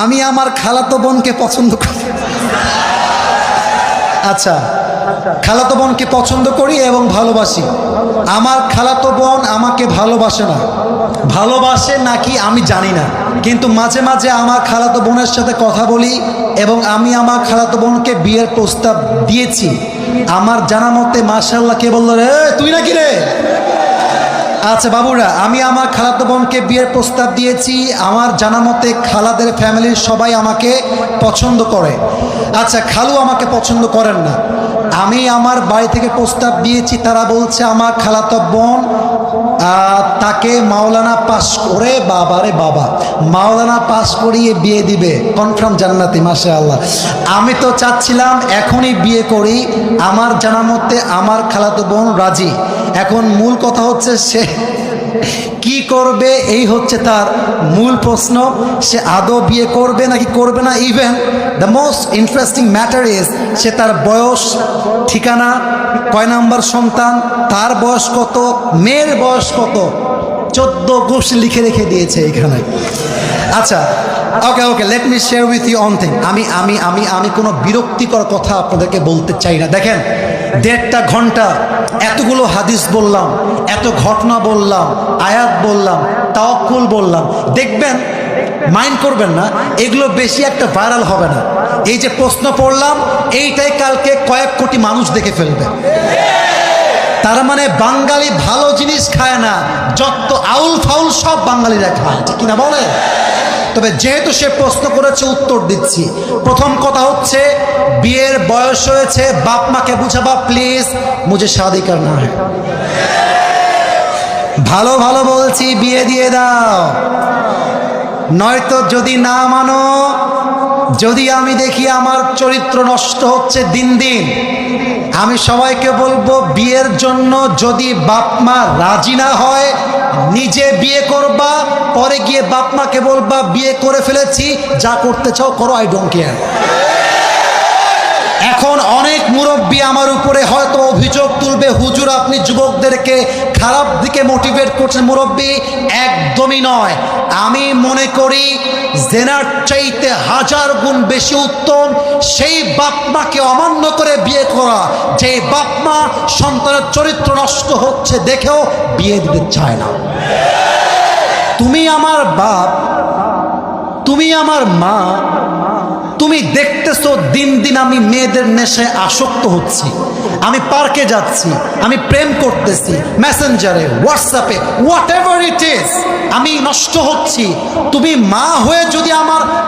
আমি আমার খালাতো বোনকে পছন্দ করি। আচ্ছা, খালাতো বোনকে পছন্দ করি এবং ভালোবাসি। আমার খালাতো বোন আমাকে ভালোবাসে না, ভালোবাসে নাকি আমি জানি না, কিন্তু মাঝে মাঝে আমার খালাতো বোনের সাথে কথা বলি এবং আমি আমার খালাতো বোনকে বিয়ের প্রস্তাব দিয়েছি। আমার জানা মতে মাশাআল্লাহ, কে বলল রে, তুই নাকি রে? আচ্ছা বাবুরা, আমি আমার খালাতো বোনকে বিয়ের প্রস্তাব দিয়েছি। আমার জানা মতে খালাদের ফ্যামিলির সবাই আমাকে পছন্দ করে। আচ্ছা, খালু আমাকে পছন্দ করেন না। আমি আমার বাড়ি থেকে প্রস্তাব দিয়েছি, তারা বলছে আমার খালাতো বোন তাকে মাওলানা পাস করে, বাবারে বাবা, মাওলানা পাস করিয়ে বিয়ে দিবে, কনফার্ম জান্নাতি, মাশাআল্লাহ। আমি তো চাচ্ছিলাম এখনই বিয়ে করি। আমার জানা মতে আমার খালাতো বোন রাজি। এখন মূল কথা হচ্ছে সে কি করবে, এই হচ্ছে তার মূল প্রশ্ন। সে আদৌ বিয়ে করবে নাকি করবে না। Even the most interesting matter is সে তার বয়স, ঠিকানা, কয় নাম্বার সন্তান, তার বয়স কত, মেয়ের বয়স কত, 14 গোষ্ঠী লিখে রেখে দিয়েছে এখানে। আচ্ছা, okay okay, let me share with you one thing. আমি কোনো বিরক্তিকর কথা আপনাদেরকে বলতে চাই না। দেখেন, 1.5 ঘন্টা এতগুলো হাদিস বললাম, এত ঘটনা বললাম, আয়াত বললাম, তাওয়াক্কুল বললাম। দেখবেন, মাইন্ড করবেন না, এগুলো বেশি একটা ভাইরাল হবে না। এই যে প্রশ্ন পড়লাম, এইটাই কালকে কয়েক কোটি মানুষ দেখে ফেলবে। তার মানে বাঙালি ভালো জিনিস খায় না, যত আউল ফাউল সব বাঙালিরা খায়, ঠিক কিনা বলে? তবে যেহেতু সে প্রশ্ন করেছে, উত্তর দিচ্ছি। প্রথম কথা হচ্ছে, বিয়ের বয়স হয়েছে, বাপ মাকে বুঝাবা প্লিজ, মুঝে শাদি করনা है। ভালো ভালো বলছি, বিয়ে দিয়ে দাও। নয়তো যদি না মানো, যদি আমি দেখি আমার চরিত্র নষ্ট হচ্ছে দিন দিন, আমি সবাইকে বলবো বিয়ের জন্য যদি বাপ মা রাজি না হয়, নিজে বিয়ে করবা, পরে গিয়ে বাপ মাকে বলবা বিয়ে করে ফেলেছি, যা করতে চাও করো, আই ডোন্ট কেয়ার। এখন অনেক মুরব্বী আমার উপরে হয়তো অভিযোগ তুলবে, হুজুর আপনি যুবকদেরকে খারাপ দিকে মোটিভেট করছেন। মুরব্বী, একদমই নয়। আমি মনে করি জেনার চাইতে 1000 গুণ বেশি উত্তম সেই বাপ মাকে অমান্য করে বিয়ে করা, যে বাপ মা সন্তানের চরিত্র নষ্ট হচ্ছে দেখেও বিয়ে দিতে চায় না। তুমি আমার বাপ, তুমি আমার মা, তুমি দেখতেছো দিন দিন আমি মেয়েদের নেশায় আসক্ত হচ্ছি, আমি পার্কে যাচ্ছি, আমি প্রেম করতেছি, মেসেঞ্জারে, হোয়াটসঅ্যাপে, হোয়াট এভার ইট ইজ, আমি নষ্ট হচ্ছি। তুমি মা হয়ে যদি আমার